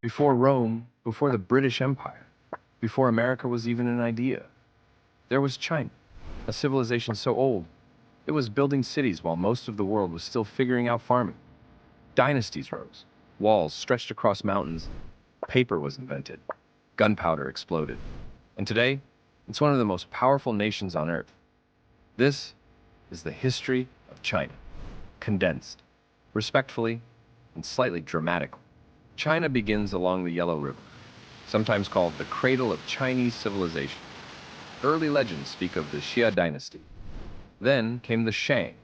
Before Rome, before the British Empire, before America was even an idea, there was China, a civilization so old, it was building cities while most of the world was still figuring out farming. Dynasties rose, walls stretched across mountains, paper was invented, gunpowder exploded, and today, it's one of the most powerful nations on earth. This is the history of China, condensed, respectfully, and slightly dramatically. China begins along the Yellow River, sometimes called the cradle of Chinese civilization. Early legends speak of the Xia dynasty. Then came the Shang.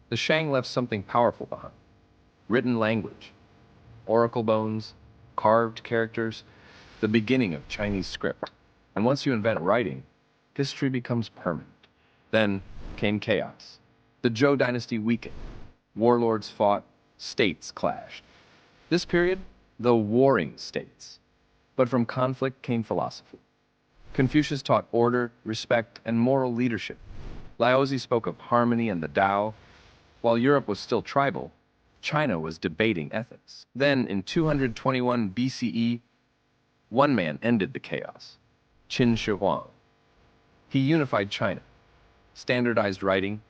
The Shang left something powerful behind. Written language, oracle bones, carved characters, the beginning of Chinese script. And once you invent writing, history becomes permanent. Then came chaos. The Zhou dynasty weakened. Warlords fought, states clashed. This period, the warring states. But from conflict came philosophy. Confucius taught order, respect, and moral leadership. Laozi spoke of harmony and the Tao. While Europe was still tribal, China was debating ethics. Then, in 221 BCE, one man ended the chaos, Qin Shi Huang. He unified China, standardized writing,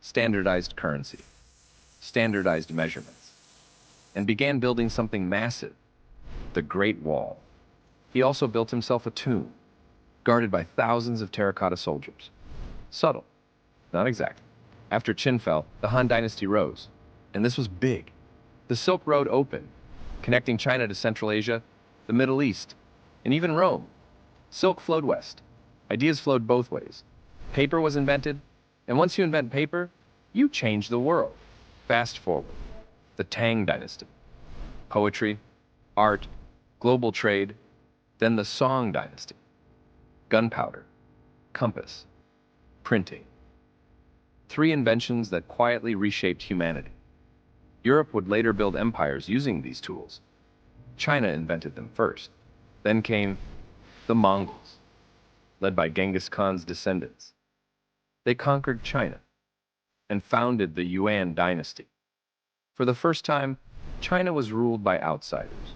standardized currency, standardized measurements, and began building something massive, the Great Wall. He also built himself a tomb, guarded by thousands of terracotta soldiers. Subtle, not exact. After Qin fell, the Han Dynasty rose, and this was big. The Silk Road opened, connecting China to Central Asia, the Middle East, and even Rome. Silk flowed west. Ideas flowed both ways. Paper was invented, and once you invent paper, you change the world. Fast forward, the Tang Dynasty. Poetry, art, global trade, then the Song Dynasty. Gunpowder, compass, printing. Three inventions that quietly reshaped humanity. Europe would later build empires using these tools. China invented them first. Then came the Mongols, led by Genghis Khan's descendants. They conquered China and founded the Yuan dynasty. For the first time, China was ruled by outsiders.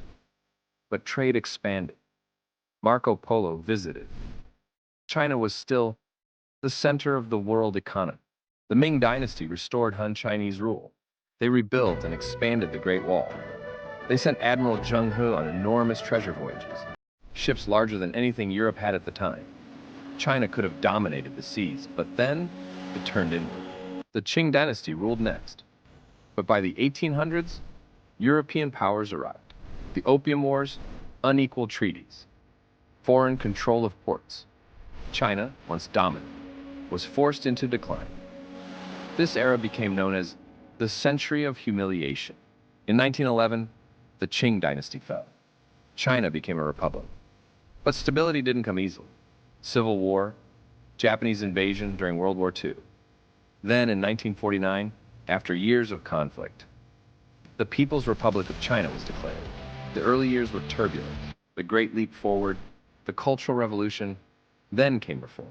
But trade expanded. Marco Polo visited. China was still the center of the world economy. The Ming Dynasty restored Han Chinese rule. They rebuilt and expanded the Great Wall. They sent Admiral Zheng He on enormous treasure voyages, ships larger than anything Europe had at the time. China could have dominated the seas, but then it turned inward. The Qing Dynasty ruled next. But by the 1800s, European powers arrived. The Opium Wars, unequal treaties, foreign control of ports. China, once dominant, was forced into decline. This era became known as the Century of Humiliation. In 1911, the Qing Dynasty fell. China became a republic. But stability didn't come easily. Civil War, Japanese invasion during World War II. Then in 1949, after years of conflict, the People's Republic of China was declared. The early years were turbulent. The Great Leap Forward, the Cultural Revolution, then came reform.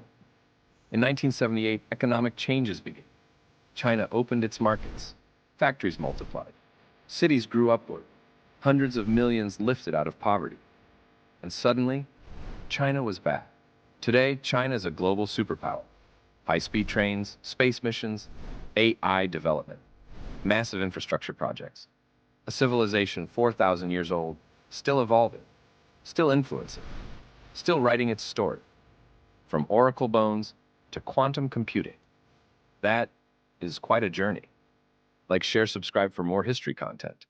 In 1978, economic changes began. China opened its markets. Factories multiplied. Cities grew upward. Hundreds of millions lifted out of poverty. And suddenly, China was back. Today, China is a global superpower. High-speed trains, space missions, AI development, massive infrastructure projects. A civilization 4,000 years old, still evolving, still influencing, still writing its story. From oracle bones to quantum computing. That is quite a journey. Like, share, subscribe for more history content.